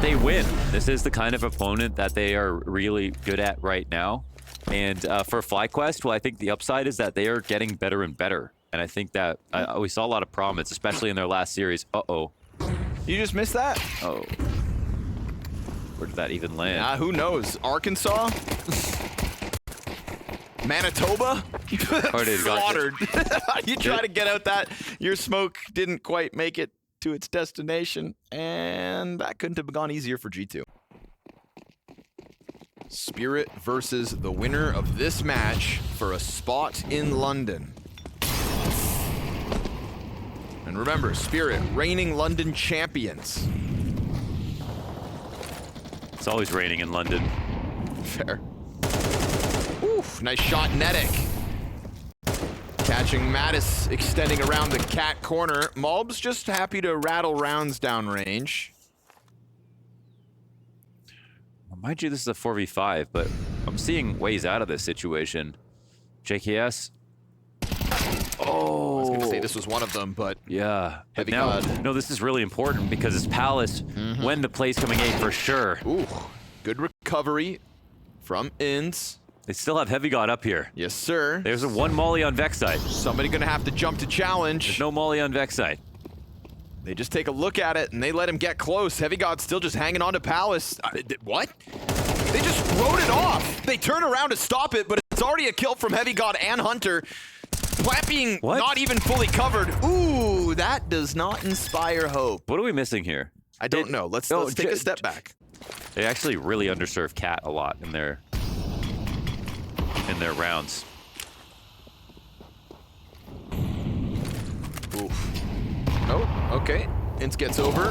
they win. This is the kind of opponent that they are really good at right now. And for FlyQuest, well, I think the upside is that they are getting better and better. And I think that we saw a lot of promise, especially in their last series. Uh-oh. You just missed that? Oh. Where did that even land? Who knows? Arkansas? Manitoba? Slaughtered. You try to get out that. Your smoke didn't quite make it to its destination. And that couldn't have gone easier for G2. Spirit versus the winner of this match for a spot in London. And remember, Spirit, reigning London champions. It's always raining in London. Fair. Oof, nice shot, Netic. Catching Mattis, extending around the cat corner. Mulb's just happy to rattle rounds downrange. Mind you, this is a 4v5, but I'm seeing ways out of this situation. JKS. Oh. I was going to say this was one of them, but yeah. Heavy now, God. No, this is really important because it's Palace when the play's coming in for sure. Ooh, good recovery from Inns. They still have Heavy God up here. Yes, sir. There's a one molly on Vexite. Somebody going to have to jump to challenge. There's no molly on Vexite. They just take a look at it and they let him get close. Heavy God's still just hanging on to Palace. What? They just wrote it off. They turn around to stop it, but it's already a kill from Heavy God and Hunter. Plant being not even fully covered. Ooh, that does not inspire hope. What are we missing here? I don't know. Let's take a step back. They actually really underserve Cat a lot in their rounds. Oof. Oh, okay. Ince gets over.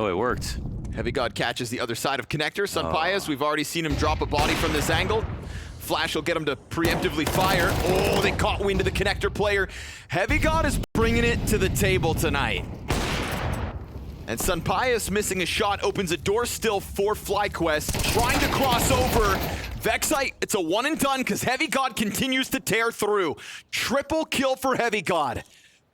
Oh, it worked. Heavy God catches the other side of Connector. Sunpias, we've already seen him drop a body from this angle. Flash will get him to preemptively fire. Oh, they caught wind of the Connector player. Heavy God is bringing it to the table tonight. And Sunpias missing a shot opens a door still for FlyQuest. Trying to cross over. Vexite, it's a one and done because Heavy God continues to tear through. Triple kill for Heavy God.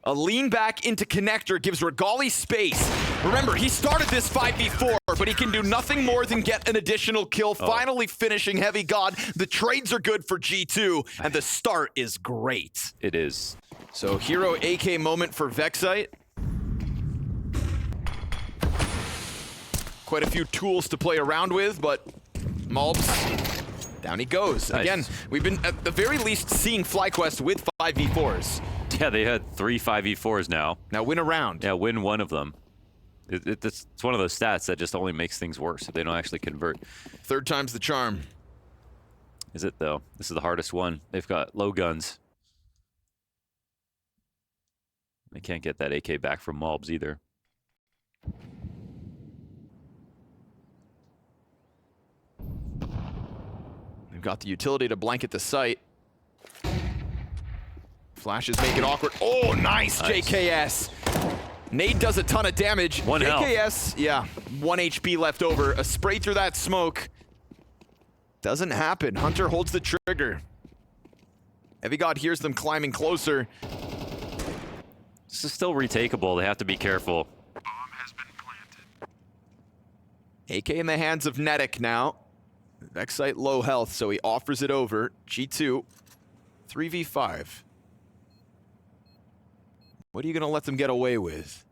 A lean back into Connector gives Regali space. Remember, he started this 5v4, but he can do nothing more than get an additional kill, finally finishing Heavy God. The trades are good for G2, and the start is great. It is. So, hero AK moment for Vexite. Quite a few tools to play around with, but Mulbs, down he goes. Nice. Again, we've been at the very least seeing FlyQuest with 5v4s. Yeah, they had 3 5v4s now. Now win a round. Yeah, win one of them. It's one of those stats that just only makes things worse if they don't actually convert. Third time's the charm. Is it, though? This is the hardest one. They've got low guns. They can't get that AK back from Mulbs either. They've got the utility to blanket the site. Flashes make it awkward. Oh, nice. JKS. Nade does a ton of damage. One JKS, yeah, 1 HP left over. A spray through that smoke. Doesn't happen. Hunter holds the trigger. Heavy God hears them climbing closer. This is still retakeable. They have to be careful. Bomb has been planted. AK in the hands of Netic now. Vexite low health, so he offers it over. G2, 3v5. What are you going to let them get away with?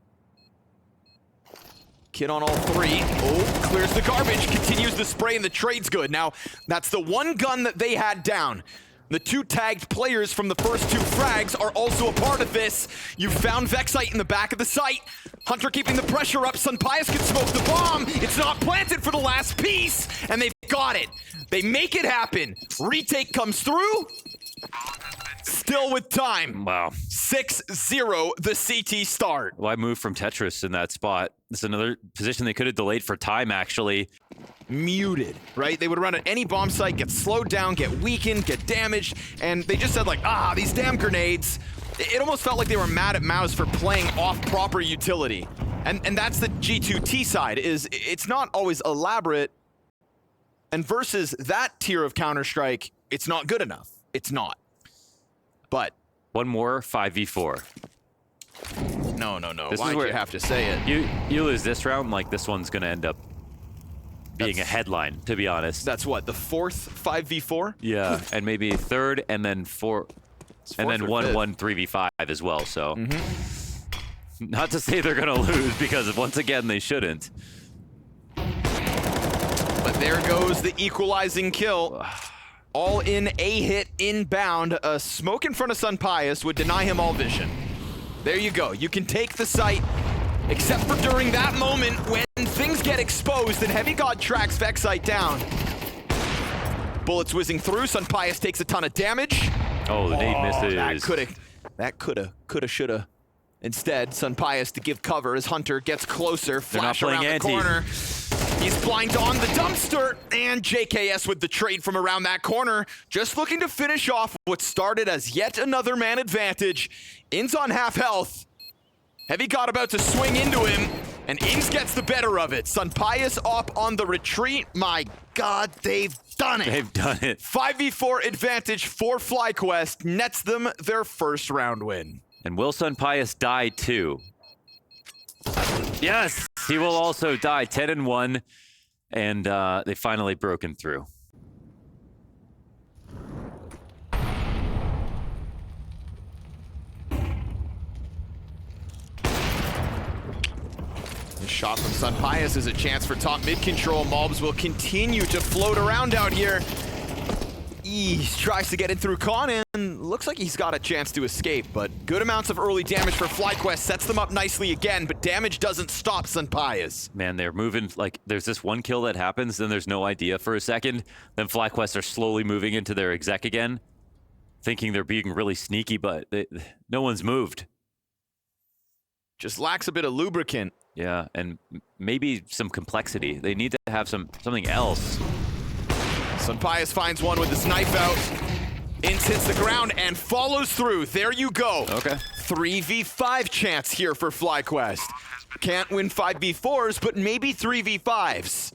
Kid on all 3. Oh, clears the garbage, continues the spray, and the trade's good. Now, that's the one gun that they had down. The 2 tagged players from the first 2 frags are also a part of this. You found Vexite in the back of the site. Hunter keeping the pressure up. Sunpias can smoke the bomb. It's not planted for the last piece, and they've got it. They make it happen. Retake comes through. Still with time. Wow. 6-0 the CT start. Why move from Tetris in that spot? This is another position they could have delayed for time, actually. Muted, right? They would run at any bomb site, get slowed down, get weakened, get damaged, and they just said like, these damn grenades. It almost felt like they were mad at Mouse for playing off proper utility. And that's the G2T side, is it's not always elaborate. And versus that tier of Counter-Strike, it's not good enough. It's not. But one more 5v4. No. This is Why'd where you have to say it? You lose this round, like this one's gonna end up being a headline, to be honest. That's what, the fourth 5v4? Yeah, and maybe third, and then four, and then 1-1 3v5 as well. So, not to say they're gonna lose, because once again they shouldn't. But there goes the equalizing kill. All in a hit inbound. A smoke in front of Sunpius would deny him all vision. There you go. You can take the site, except for during that moment when things get exposed and Heavy God tracks Vexite down. Bullets whizzing through. Sunpius takes a ton of damage. Oh, the nade misses. That coulda, shoulda. Instead, Sunpius to give cover as Hunter gets closer. Flash around the corner. He's blind on the dumpster, and JKS with the trade from around that corner. Just looking to finish off what started as yet another man advantage. Ins on half health. Heavy God about to swing into him, and Ins gets the better of it. Sunpius up on the retreat. My God, they've done it. They've done it. 5v4 advantage for FlyQuest nets them their first round win. And will Sunpius die too? Yes, he will also die. 10-1, and they finally broken through. The shot from Sunpius is a chance for top mid control. Mobs will continue to float around out here. He tries to get in through Con, and looks like he's got a chance to escape, but good amounts of early damage for FlyQuest, sets them up nicely again, but damage doesn't stop Sunpius. Man, they're moving, like, there's this one kill that happens, then there's no idea for a second, then FlyQuest are slowly moving into their exec again, thinking they're being really sneaky, but no one's moved. Just lacks a bit of lubricant. Yeah, and maybe some complexity. They need to have something else. Sunpius finds one with his knife out. Ince hits the ground and follows through. There you go. Okay. 3v5 chance here for FlyQuest. Can't win 5v4s, but maybe 3v5s.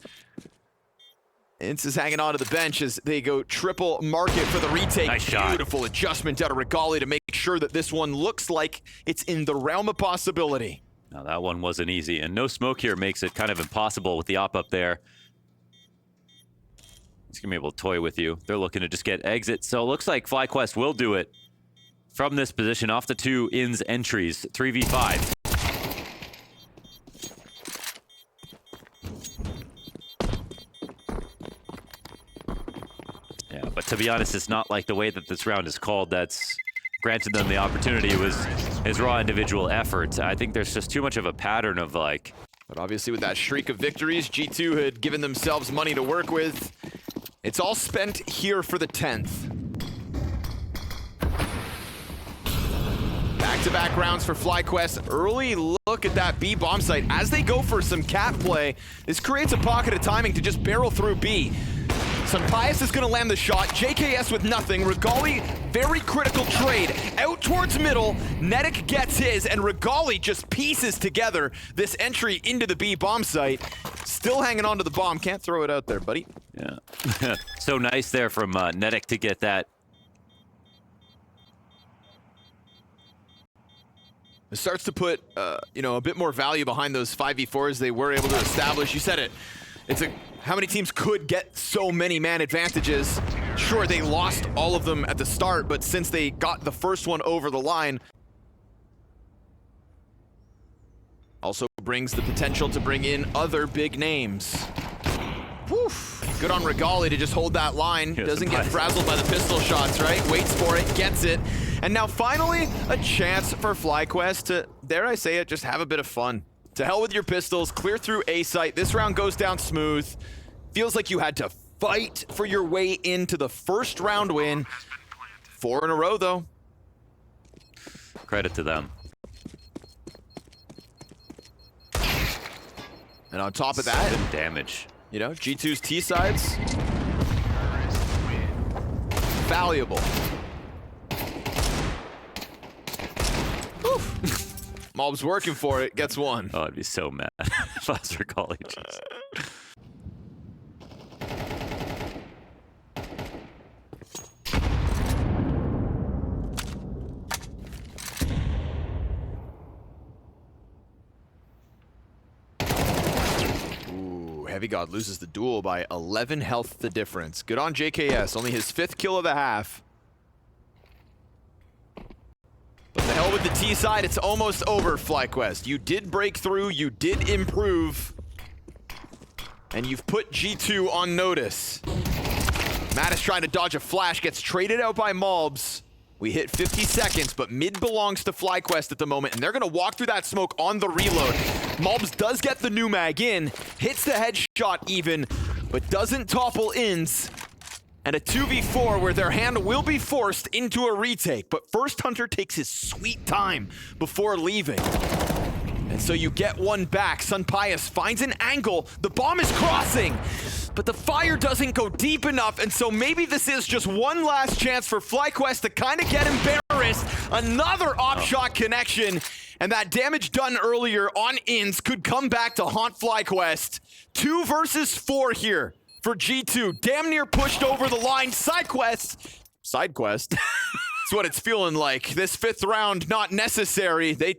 Ince is hanging onto the bench as they go triple market for the retake. Nice shot. Beautiful adjustment out of Regali to make sure that this one looks like it's in the realm of possibility. Now that one wasn't easy, and no smoke here makes it kind of impossible with the op up there. He's gonna be able to toy with you. They're looking to just get exit, so it looks like FlyQuest will do it from this position off the two Ins entries, 3v5. Yeah, but to be honest, it's not like the way that this round is called that's granted them the opportunity. It was his raw individual effort. I think there's just too much of a pattern of like... But obviously with that streak of victories, G2 had given themselves money to work with. It's all spent here for the 10th. Back-to-back rounds for FlyQuest. Early look at that B bomb site. As they go for some cat play, this creates a pocket of timing to just barrel through B. Sunpius is going to land the shot. JKS with nothing. Regali, very critical trade. Out towards middle. Netic gets his, and Regali just pieces together this entry into the B bomb site. Still hanging on to the bomb. Can't throw it out there, buddy. Yeah. So nice there from Netic to get that. It starts to put, you know, a bit more value behind those 5v4s they were able to establish. You said it. It's how many teams could get so many man advantages? Sure, they lost all of them at the start, but since they got the first one over the line, also brings the potential to bring in other big names. Woof. Good on Regali to just hold that line. Doesn't get frazzled by the pistol shots, right? Waits for it, gets it. And now finally, a chance for FlyQuest to, dare I say it, just have a bit of fun. To hell with your pistols, clear through A site. This round goes down smooth. Feels like you had to fight for your way into the first round win. 4 in a row, though. Credit to them. And on top of that, 7 damage. You know, G2's T-sides, valuable. Mob's working for it, gets one. Oh, I'd be so mad if I was Regali. Heavy God loses the duel by 11 health the difference. Good on JKS, only his 5th kill of the half. But the hell with the T side, it's almost over, FlyQuest. You did break through, you did improve, and you've put G2 on notice. Matt is trying to dodge a flash, gets traded out by Malbs. We hit 50 seconds, but mid belongs to FlyQuest at the moment, and they're gonna walk through that smoke on the reload. Malbs does get the new mag in, hits the headshot even, but doesn't topple ins. And a 2v4 where their hand will be forced into a retake. But first Hunter takes his sweet time before leaving. And so you get one back. Sunpius finds an angle. The bomb is crossing, but the fire doesn't go deep enough. And so maybe this is just one last chance for FlyQuest to kind of get embarrassed. Another op-shot connection. And that damage done earlier on ins could come back to haunt FlyQuest. 2 versus 4 here for G2. Damn near pushed over the line. Side quest. That's what it's feeling like. This 5th round, not necessary. They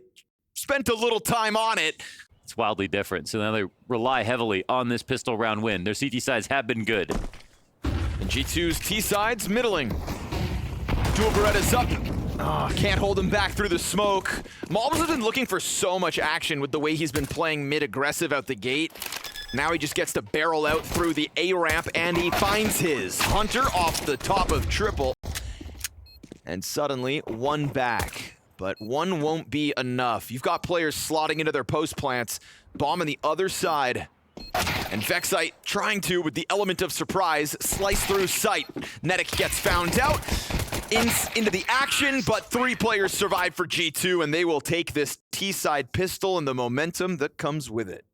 spent a little time on it. It's wildly different. So now they rely heavily on this pistol round win. Their CT sides have been good. And G2's T sides middling. Dual Beretta's up. Can't hold him back through the smoke. Malbs has been looking for so much action with the way he's been playing mid-aggressive out the gate. Now he just gets to barrel out through the A ramp, and he finds his Hunter off the top of triple. And suddenly, one back. But one won't be enough. You've got players slotting into their post plants. Bomb on the other side. And Vexite trying to, with the element of surprise, slice through sight. Netic gets found out. Into the action, but 3 players survive for G2, and they will take this T-side pistol and the momentum that comes with it.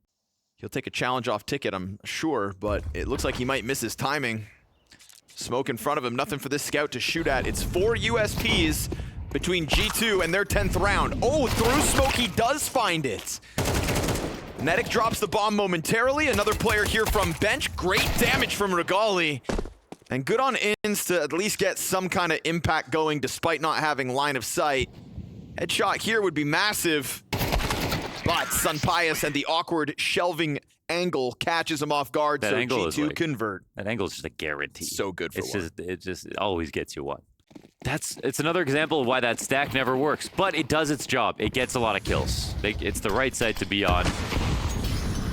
He'll take a challenge off ticket, I'm sure, but it looks like he might miss his timing. Smoke in front of him, nothing for this scout to shoot at. It's 4 USPs between G2 and their 10th round. Oh, through smoke, he does find it. Netic drops the bomb momentarily. Another player here from bench. Great damage from Regali. And good on ins to at least get some kind of impact going despite not having line of sight. Headshot here would be massive. But Sunpius and the awkward shelving angle catches him off guard, That so angle G2 is like- convert. That angle is just a guarantee. So good for one. It always gets you one. It's another example of why that stack never works, but it does its job. It gets a lot of kills. It's the right side to be on.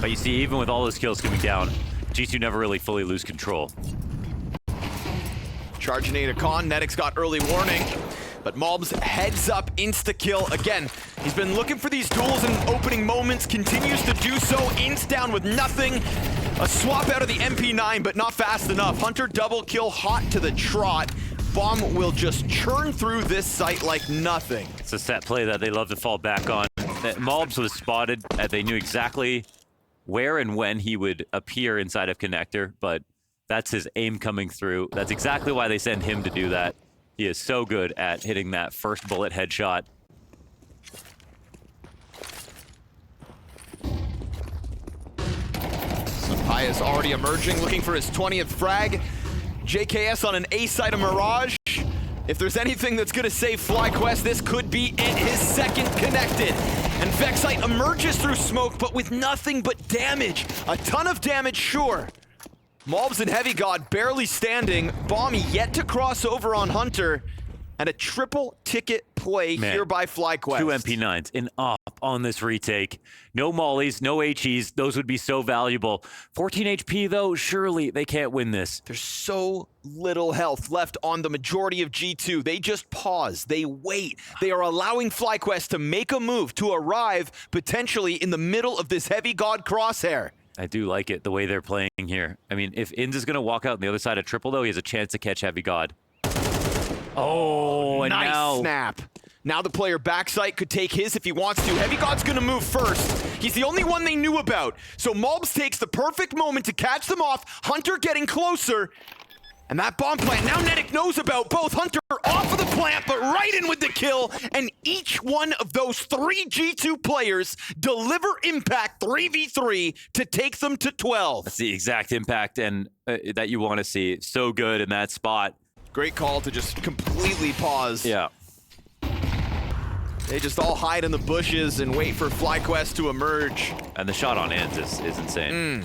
But you see, even with all those kills coming down, G2 never really fully lose control. Charging into Con, Netic's got early warning, but Malbs heads up, insta-kill. Again, he's been looking for these duels in opening moments, continues to do so, ints down with nothing. A swap out of the MP9, but not fast enough. Hunter double kill, hot to the trot. Bomb will just churn through this site like nothing. It's a set play that they love to fall back on. Malbs was spotted, they knew exactly where and when he would appear inside of connector, but that's his aim coming through. That's exactly why they send him to do that. He is so good at hitting that first bullet headshot. Sunpius already emerging, looking for his 20th frag. JKS on an A side of Mirage. If there's anything that's gonna save FlyQuest, this could be it, his 2nd connected. And Vexite emerges through smoke, but with nothing but damage. A ton of damage, sure. Malbs and Heavy God barely standing. Bomb yet to cross over on Hunter. And a triple ticket play here by FlyQuest. 2 MP9s in op on this retake. No mollies, no HEs. Those would be so valuable. 14 HP though, surely they can't win this. There's so little health left on the majority of G2. They just pause. They wait. They are allowing FlyQuest to make a move to arrive potentially in the middle of this Heavy God crosshair. I do like it, the way they're playing here. I mean, if Inz is going to walk out on the other side of triple, though, he has a chance to catch Heavy God. Oh, and nice now... snap. Now the player backside could take his if he wants to. Heavy God's going to move first. He's the only one they knew about. So Malbs takes the perfect moment to catch them off. Hunter getting closer. And that bomb plant, now Netic knows about both. Hunter off of the plant, but right in with the kill. And each one of those 3 G2 players deliver impact 3v3 to take them to 12. That's the exact impact and that you want to see. So good in that spot. Great call to just completely pause. Yeah. They just all hide in the bushes and wait for FlyQuest to emerge. And the shot on Inz is insane.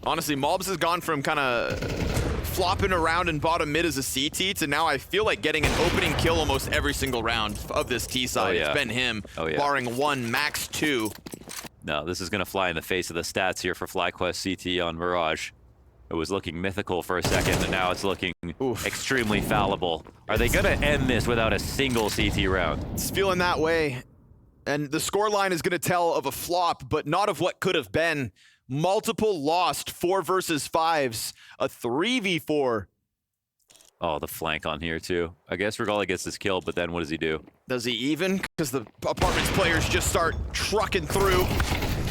Honestly, Mobs has gone from kind of flopping around in bottom mid as a CT to now I feel like getting an opening kill almost every single round of this T side. Oh, yeah. It's been him, barring one, max two. No, this is going to fly in the face of the stats here for FlyQuest CT on Mirage. It was looking mythical for a second, and now it's looking extremely fallible. Are they going to end this without a single CT round? It's feeling that way. And the scoreline is going to tell of a flop, but not of what could have been. Multiple lost 4 versus 5s, a 3v4. Oh, the flank on here, too. I guess Regali gets this kill, but then what does he do? Does he even? Because the Apartments players just start trucking through.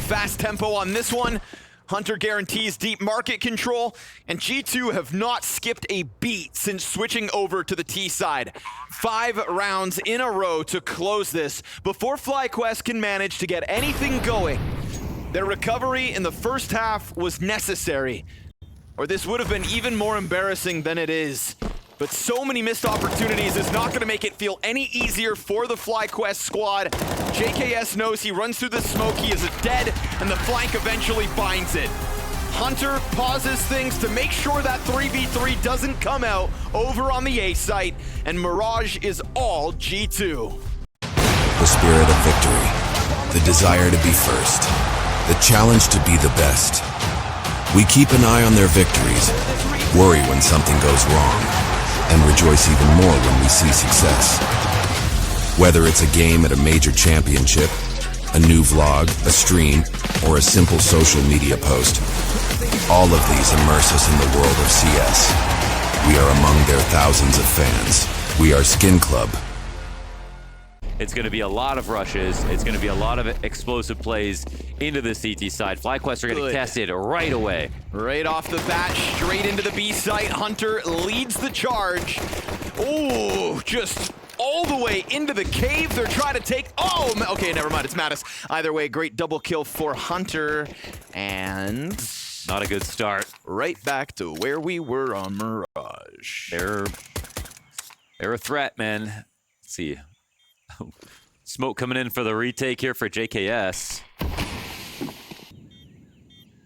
Fast tempo on this one. Hunter guarantees deep market control, and G2 have not skipped a beat since switching over to the T side. 5 rounds in a row to close this before FlyQuest can manage to get anything going. Their recovery in the first half was necessary, or this would have been even more embarrassing than it is. But so many missed opportunities is not going to make it feel any easier for the FlyQuest squad. JKS knows he runs through the smoke, he is dead, and the flank eventually binds it. Hunter pauses things to make sure that 3v3 doesn't come out over on the A site, and Mirage is all G2. The spirit of victory, the desire to be first, the challenge to be the best. We keep an eye on their victories, worry when something goes wrong, and rejoice even more when we see success. Whether it's a game at a major championship, a new vlog, a stream, or a simple social media post, all of these immerse us in the world of CS. We are among their thousands of fans. We are Skin Club. It's going to be a lot of rushes. It's going to be a lot of explosive plays into the CT side. FlyQuest are getting tested right away. Right off the bat, straight into the B site. Hunter leads the charge. Oh, just all the way into the cave. They're trying to take... Oh, okay, never mind. It's Mattis. Either way, great double kill for Hunter. And... not a good start. Right back to where we were on Mirage. They're a threat, man. Let's see. Smoke coming in for the retake here for JKS.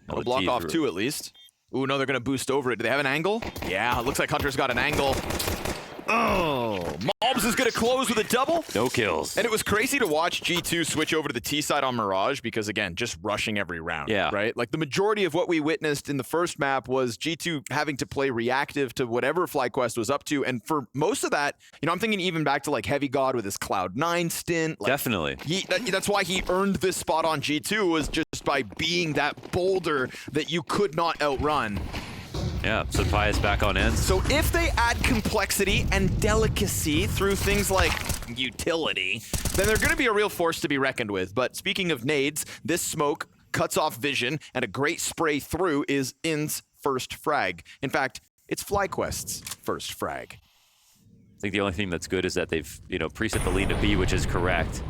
I'll block off 2 at least. Ooh, no, they're going to boost over it. Do they have an angle? Yeah, it looks like Hunter's got an angle. Oh, Mobs is going to close with a double. No kills. And it was crazy to watch G2 switch over to the T side on Mirage because, again, just rushing every round. Yeah. Right? Like, the majority of what we witnessed in the first map was G2 having to play reactive to whatever FlyQuest was up to. And for most of that, you know, I'm thinking even back to, like, Heavy God with his Cloud9 stint. Like, definitely. That's why he earned this spot on G2, was just by being that boulder that you could not outrun. Yeah, Solidifies is back on ends. So if they add complexity and delicacy through things like utility, then they're going to be a real force to be reckoned with. But speaking of nades, this smoke cuts off vision, and a great spray through is In's first frag. In fact, it's FlyQuest's first frag. I think the only thing that's good is that they've, preset the lead to B, which is correct.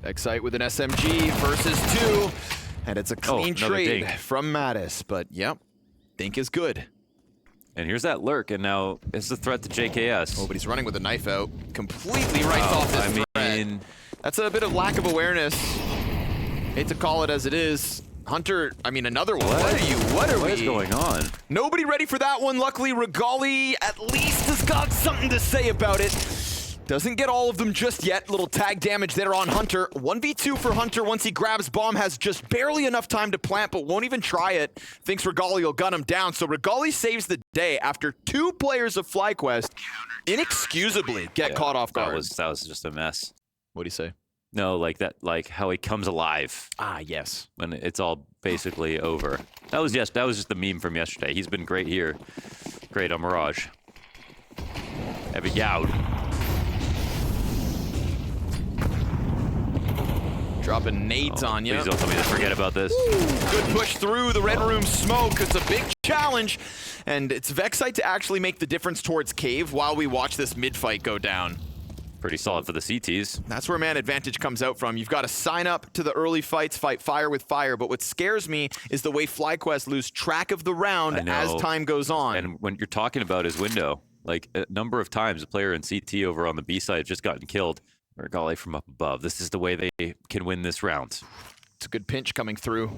Excite with an SMG versus 2. And it's a clean trade from Mattis, but yep, Dink is good. And here's that lurk, and now it's a threat to JKS. Oh, but he's running with a knife out. Completely writes off this threat. That's a bit of lack of awareness. Hate to call it as it is. Hunter, another one. What is going on? Nobody ready for that one. Luckily, Regali at least has got something to say about it. Doesn't get all of them just yet. Little tag damage there on Hunter. 1v2 for Hunter once he grabs bomb. Has just barely enough time to plant, but won't even try it. Thinks Regali will gun him down. So Regali saves the day after 2 players of FlyQuest inexcusably get caught off guard. That was just a mess. What'd he say? No, like how he comes alive. Ah, yes. When it's all basically over. That was just the meme from yesterday. He's been great here. Great on Mirage. Heavy Goud. Dropping nades on you. Please don't tell me to forget about this. Good push through the red room smoke. It's a big challenge. And it's Vexite to actually make the difference towards Cave while we watch this mid-fight go down. Pretty solid for the CTs. That's where man advantage comes out from. You've got to sign up to the early fights, fight fire with fire. But what scares me is the way FlyQuest lose track of the round as time goes on. And when you're talking about his window, like a number of times a player in CT over on the B side has just gotten killed. Regali from up above. This is the way they can win this round. It's a good pinch coming through.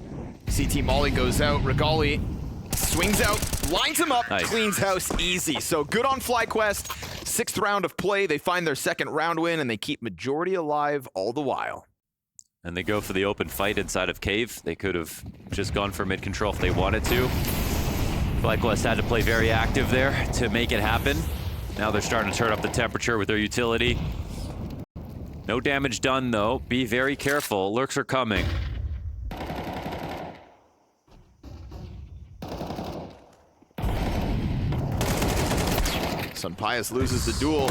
CT Molly goes out. Regali swings out, lines him up, Nice. cleans house easy. So good on FlyQuest. 6th round of play. They find their 2nd round win, and they keep majority alive all the while. And they go for the open fight inside of Cave. They could have just gone for mid control if they wanted to. FlyQuest had to play very active there to make it happen. Now they're starting to turn up the temperature with their utility. No damage done, though. Be very careful. Lurks are coming. Sunpias loses the duel.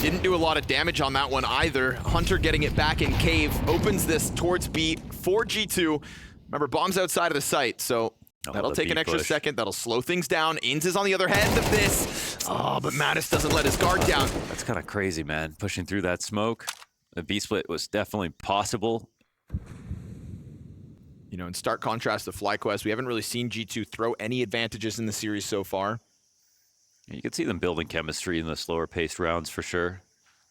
Didn't do a lot of damage on that one either. Hunter getting it back in Cave. Opens this towards B for G2. Remember, bomb's outside of the site, so that'll take an extra second. That'll slow things down. Inns is on the other end of this. Oh, but Mattis doesn't let his guard down. That's kind of crazy, man. Pushing through that smoke. The B-split was definitely possible. You know, in stark contrast to FlyQuest, we haven't really seen G2 throw any advantages in the series so far. You can see them building chemistry in the slower paced rounds for sure.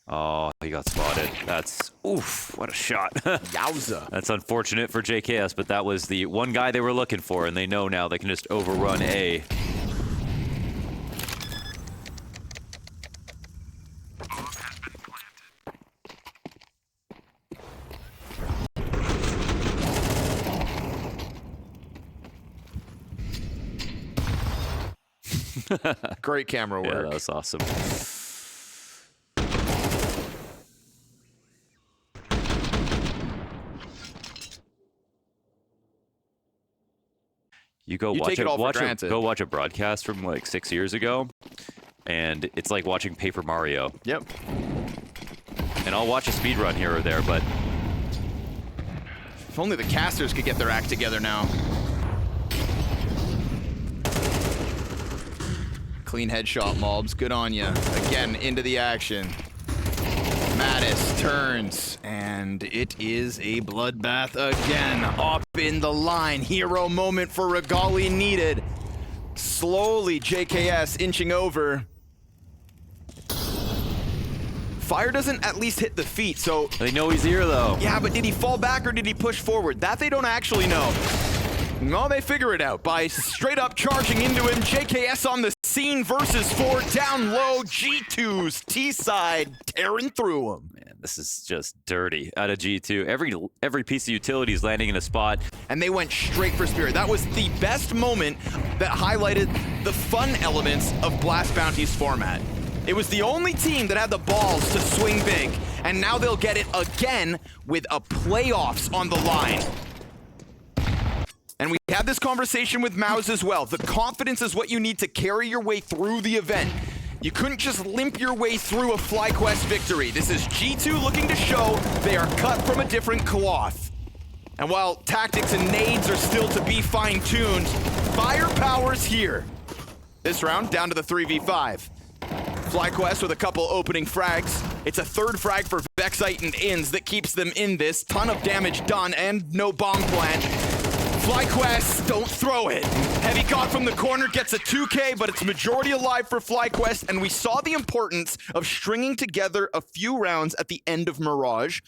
Oh, he got spotted. That's, oof, what a shot. Yowza. That's unfortunate for JKS, but that was the one guy they were looking for, and they know now they can just overrun A. Bomb has been planted. Great camera work. Yeah, that was awesome. You go take it all for granted. go watch a broadcast from like 6 years ago, and it's like watching Paper Mario. Yep. And I'll watch a speed run here or there, but If only the casters could get their act together now. Clean headshot, Mobs. Good on ya. Again, into the action. Mattis turns, and it is a bloodbath again. Up in the line. Hero moment for Regali needed. Slowly, JKS inching over. Fire doesn't at least hit the feet, so... they know he's here though. Yeah, but did he fall back or did he push forward? That they don't actually know. No, they figure it out by straight up charging into him. JKS on the scene versus 4, down low. G2's T-side tearing through him. Man, this is just dirty out of G2. Every piece of utility is landing in a spot. And they went straight for Spirit. That was the best moment that highlighted the fun elements of Blast Bounty's format. It was the only team that had the balls to swing big, and now they'll get it again with a playoffs on the line. And we had this conversation with Mouse as well. The confidence is what you need to carry your way through the event. You couldn't just limp your way through a FlyQuest victory. This is G2 looking to show they are cut from a different cloth. And while tactics and nades are still to be fine-tuned, firepower's here. This round down to the 3v5. FlyQuest with a couple opening frags. It's a 3rd frag for Vexite and Inns that keeps them in this. Ton of damage done and no bomb plant. FlyQuest, don't throw it. Heavy God from the corner gets a 2K, but it's majority alive for FlyQuest, and we saw the importance of stringing together a few rounds at the end of Mirage.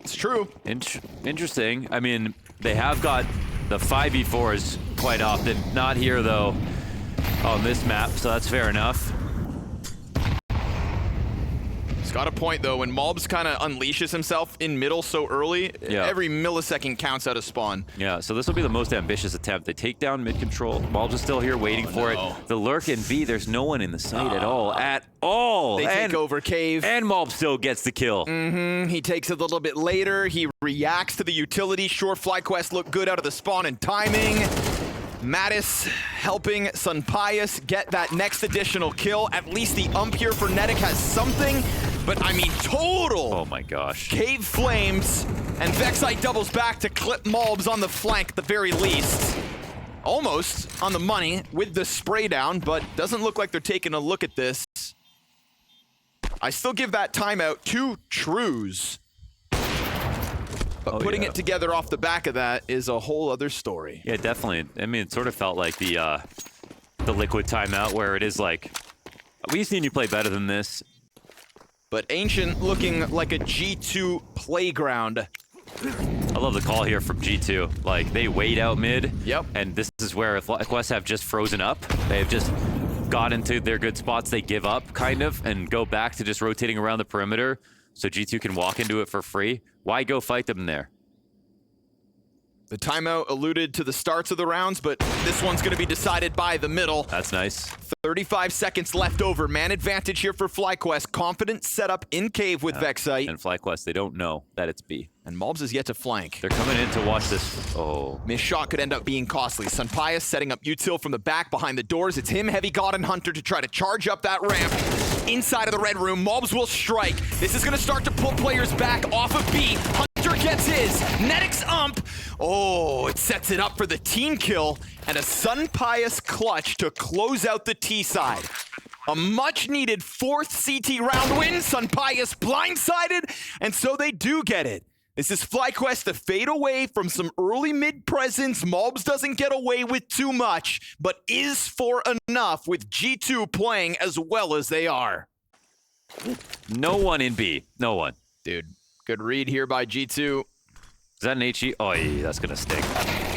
It's true. Interesting. I mean, they have got the 5v4s quite often. Not here, though, on this map, so that's fair enough. He's got a point, though. When Mobs kind of unleashes himself in middle so early, every millisecond counts out of spawn. Yeah, so this will be the most ambitious attempt. They take down mid-control. Mobs is still here waiting for it. The lurk in B, there's no one in the site at all. At all! They take over Cave. And Mob still gets the kill. He takes it a little bit later. He reacts to the utility. Sure, FlyQuest looked good out of the spawn and timing. Mattis helping Sunpias get that next additional kill. At least the ump here for Netic has something. But I mean, total. Oh my gosh. Cave flames, and Vexite doubles back to clip Mobs on the flank at the very least. Almost on the money with the spray down, but doesn't look like they're taking a look at this. I still give that timeout to Trues. But putting it together off the back of that is a whole other story. Yeah, definitely. I mean, it sort of felt like the Liquid timeout where it is like, we've seen you play better than this. But Ancient looking like a G2 playground. I love the call here from G2. Like, they wait out mid. Yep. And this is where FlyQuest have just frozen up. They've just got into their good spots. They give up, kind of, and go back to just rotating around the perimeter so G2 can walk into it for free. Why go fight them there? The timeout alluded to the starts of the rounds, but this one's going to be decided by the middle. That's nice. 35 seconds left over. Man advantage here for FlyQuest. Confident setup in cave with Vexite. And FlyQuest, they don't know that it's B. And Mobs is yet to flank. They're coming in to watch this. Oh. Missed shot could end up being costly. Sunpius setting up Util from the back behind the doors. It's him, Heavy God, and Hunter to try to charge up that ramp. Inside of the red room, Mobs will strike. This is going to start to pull players back off of B. Hunter gets his. Netix ump. Oh, it sets it up for the team kill. And a Sunpius clutch to close out the T side. A much-needed fourth CT round win. Sunpius blindsided, and so they do get it. This is FlyQuest to fade away from some early mid presence. Mobs doesn't get away with too much, but is for enough with G2 playing as well as they are. No one in B. No one. Dude, good read here by G2. Is that an HE? Oh, yeah, that's going to sting.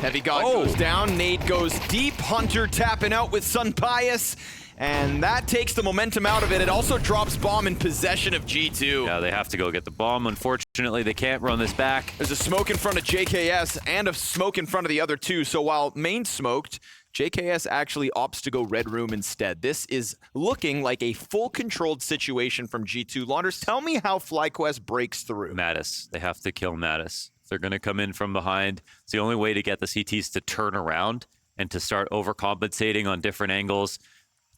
Heavy God goes down. Nade goes deep. Hunter tapping out with Sunpius. And that takes the momentum out of it. It also drops bomb in possession of G2. Yeah, they have to go get the bomb. Unfortunately, they can't run this back. There's a smoke in front of JKS and a smoke in front of the other two. So while main smoked, JKS actually opts to go red room instead. This is looking like a full controlled situation from G2. Launders, tell me how FlyQuest breaks through. Mattis. They have to kill Mattis. They're going to come in from behind. It's the only way to get the CTs to turn around and to start overcompensating on different angles.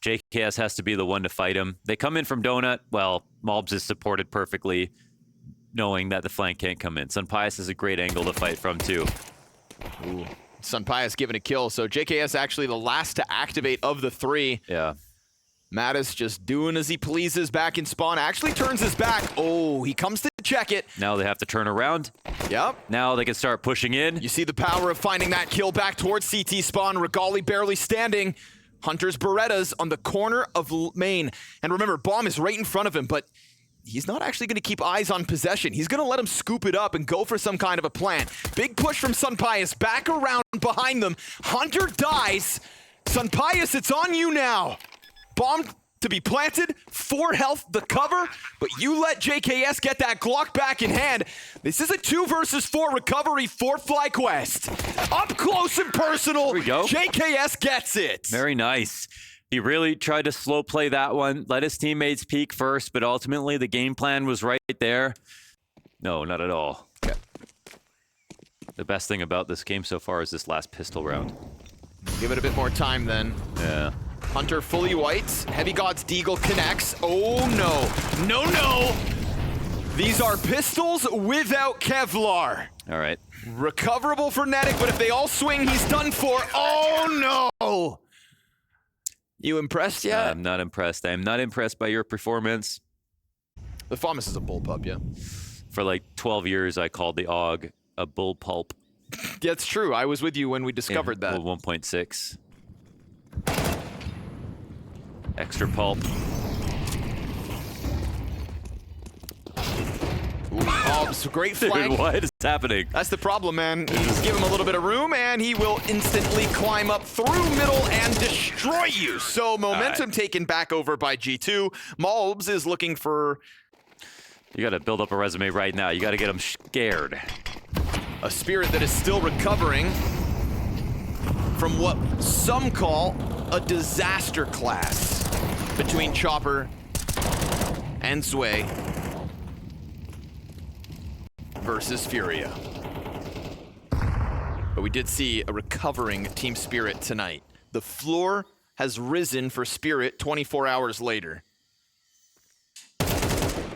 JKS has to be the one to fight him. They come in from Donut. Well, Mobs is supported perfectly, knowing that the flank can't come in. Sunpius is a great angle to fight from, too. Ooh. Sunpius given a kill, so JKS actually the last to activate of the three. Yeah. Mattis just doing as he pleases back in spawn. Actually turns his back. Oh, he comes to check it. Now they have to turn around. Yep. Now they can start pushing in. You see the power of finding that kill back towards CT spawn. Regali barely standing. Hunter's Berettas on the corner of main. And remember, bomb is right in front of him, but he's not actually going to keep eyes on possession. He's going to let him scoop it up and go for some kind of a plan. Big push from Sunpius, back around behind them. Hunter dies. Sunpius, it's on you now. Bomb to be planted, 4 health, the cover, but you let JKS get that Glock back in hand. This is a 2 versus 4 recovery for FlyQuest. Up close and personal, There we go. JKS gets it. Very nice. He really tried to slow play that one, let his teammates peek first, but ultimately the game plan was right there. No, not at all. Okay. The best thing about this game so far is this last pistol round. Give it a bit more time then. Yeah. Hunter fully white. Heavy God's Deagle connects. Oh no. No, no. These are pistols without Kevlar. All right. Recoverable for Netic, but if they all swing, he's done for. Oh no. You impressed yet? I'm not impressed. I'm not impressed by your performance. The Famas is a bullpup, yeah. For like 12 years, I called the AUG a bullpulp. Yeah, it's true. I was with you when we discovered that. 1.6. Extra pulp. Oh, great flank. Dude, what is happening? That's the problem, man. You just give him a little bit of room, and he will instantly climb up through middle and destroy you. So momentum taken back over by G2. Malbs is looking for... You got to build up a resume right now. You got to get them scared. a Spirit that is still recovering from what some call a disaster class between Chopper and Sway versus Furia. But we did see a recovering Team Spirit tonight. The floor has risen for Spirit 24 hours later.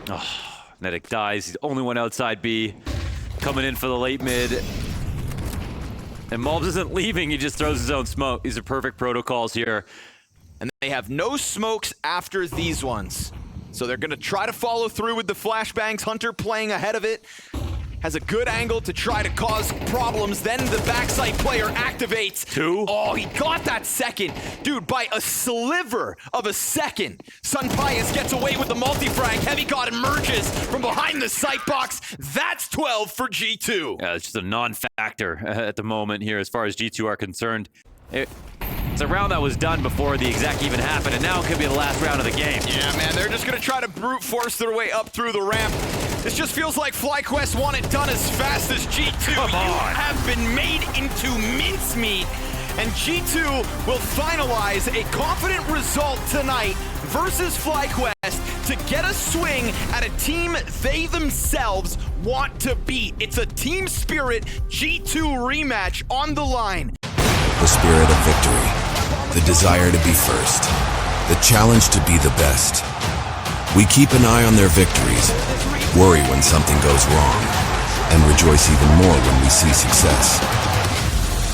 Oh, Netic dies. He's the only one outside B. Coming in for the late mid. And Malbs isn't leaving, he just throws his own smoke. These are perfect protocols here. And they have no smokes after these ones. So they're gonna try to follow through with the flashbangs. Hunter playing ahead of it. has a good angle to try to cause problems. Then the backside player activates. Two. Oh, he got that second. Dude, by a sliver of a second, solidifies gets away with the multi-frag. Heavy God emerges from behind the sight box. That's 12 for G2. Yeah, it's just a non-factor at the moment here as far as G2 are concerned. It's a round that was done before the exec even happened, and now it could be the last round of the game. Yeah, man, they're just gonna try to brute force their way up through the ramp. This just feels like FlyQuest want it done as fast as G2. Come on. You have been made into mincemeat, and G2 will finalize a confident result tonight versus FlyQuest to get a swing at a team they themselves want to beat. It's a team spirit G2 rematch on the line. The spirit of victory, the desire to be first, the challenge to be the best. We keep an eye on their victories, worry when something goes wrong, and rejoice even more when we see success.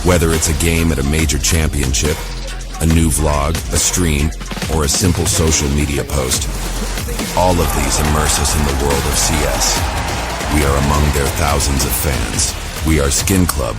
Whether it's a game at a major championship, a new vlog, a stream, or a simple social media post, all of these immerse us in the world of CS. We are among their thousands of fans. We are Skin Club,